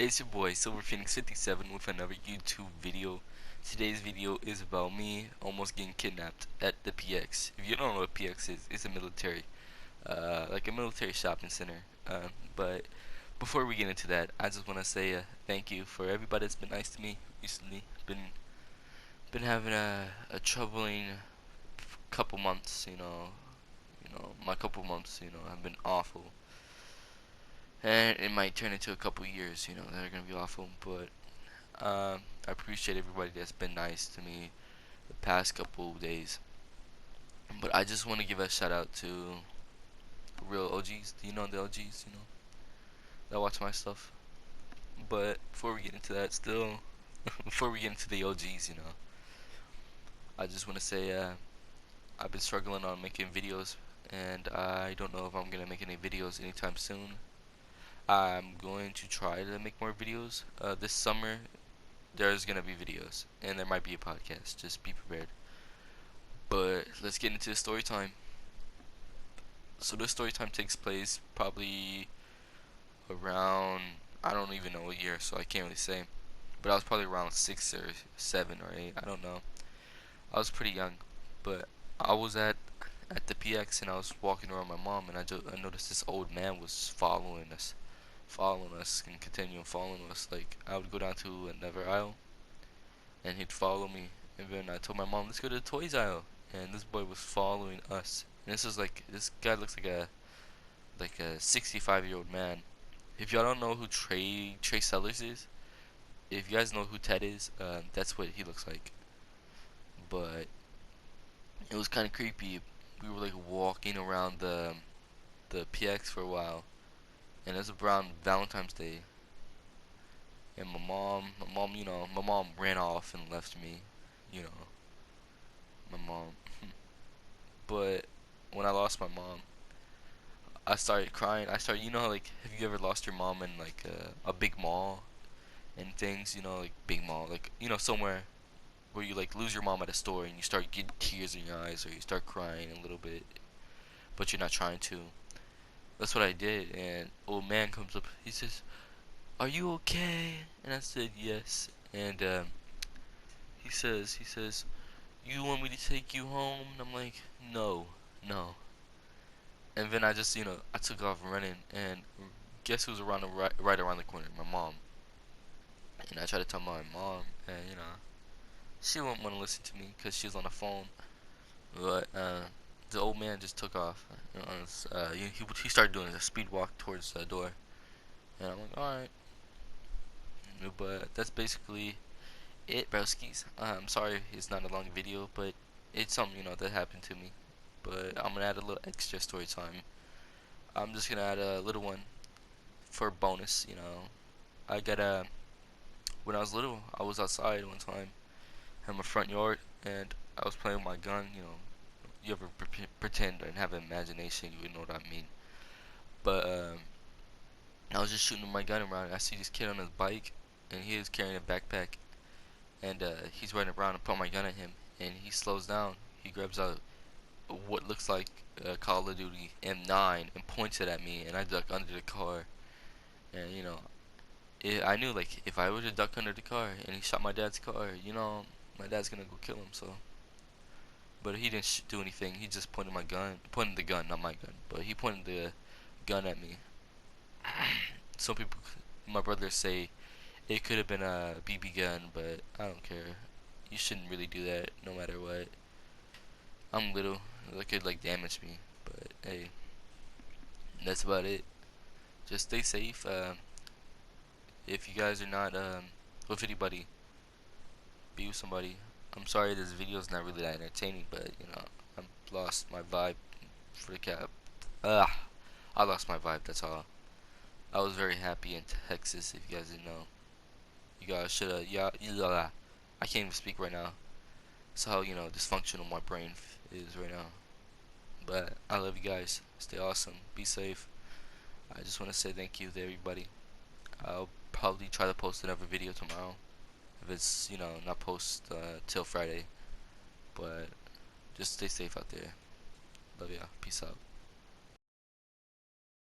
It's your boy SilverPhoenix57 with another YouTube video. Today's video is about me almost getting kidnapped at the PX. If you don't know what PX is, it's a military, like a military shopping center. But before we get into that, I just want to say thank you for everybody that's been nice to me recently. Been having a troubling couple months, my couple months, have been awful. And it might turn into a couple years, that are gonna be awful. But I appreciate everybody that's been nice to me the past couple of days. But I just want to give a shout out to the real OGs. Do you know the OGs? That watch my stuff. But before we get into that, before we get into the OGs, I just want to say I've been struggling on making videos, and I don't know if I'm gonna make any videos anytime soon. I'm going to try to make more videos. This summer, there's gonna be videos, and there might be a podcast. Just be prepared. But let's get into the story time. So this story time takes place probably around, I don't even know what year, so I can't really say. But I was probably around 6 or 7 or 8. I don't know. I was pretty young, but I was at the PX, and I was walking around my mom, and I noticed this old man was following us and continuing following us. Like, I would go down to another aisle and he'd follow me, and then I told my mom, let's go to the toys aisle, and this boy was following us. And this guy looks like a 65-year-old man. If y'all don't know who Trey Sellers is, if you guys know who Ted is, that's what he looks like. But it was kind of creepy. We were like walking around the PX for a while, and it was around Valentine's Day. And my mom ran off and left me, you know, my mom. But when I lost my mom, I started crying. Like, have you ever lost your mom in like a big mall and things, like big mall, like, somewhere where you like lose your mom at a store and you start getting tears in your eyes, or you start crying a little bit, but you're not trying to. That's what I did, and old man comes up. He says, "Are you okay?" And I said, "Yes." And he says, "You want me to take you home?" And I'm like, "No, no." And then I took off running, and guess who's around right around the corner? My mom. And I tried to tell my mom, and she wouldn't want to listen to me because she was on the phone. But the old man just took off. He started doing a speed walk towards the door, and I'm like, all right. But that's basically it, broskies. I'm sorry it's not a long video, but it's something that happened to me. But I'm gonna add a little extra story time. I'm just gonna add a little one for bonus. I got a when I was little, I was outside one time in my front yard, and I was playing with my gun. You ever pretend and have an imagination, you would know what I mean. But I was just shooting my gun around, and I see this kid on his bike, and he is carrying a backpack, and he's riding around, and put my gun at him, and he slows down. He grabs out what looks like Call of Duty M9 and points it at me, and I duck under the car. And I knew, like, if I were to duck under the car and he shot my dad's car, my dad's gonna go kill him. So, but he didn't do anything. He just pointed the gun, not my gun, but he pointed the gun at me. Some people, my brothers say it could have been a BB gun, but I don't care. You shouldn't really do that, no matter what. I'm little. That could like damage me, but hey, that's about it. Just stay safe. If you guys are not with anybody, be with somebody. I'm sorry this video is not really that entertaining, but I lost my vibe for the cap. I lost my vibe. That's all. I was very happy in Texas. If you guys didn't know, you guys should I can't even speak right now. That's how dysfunctional my brain is right now. But I love you guys. Stay awesome. Be safe. I just want to say thank you to everybody. I'll probably try to post another video tomorrow. If it's, not post till Friday. But just stay safe out there. Love ya. Peace out.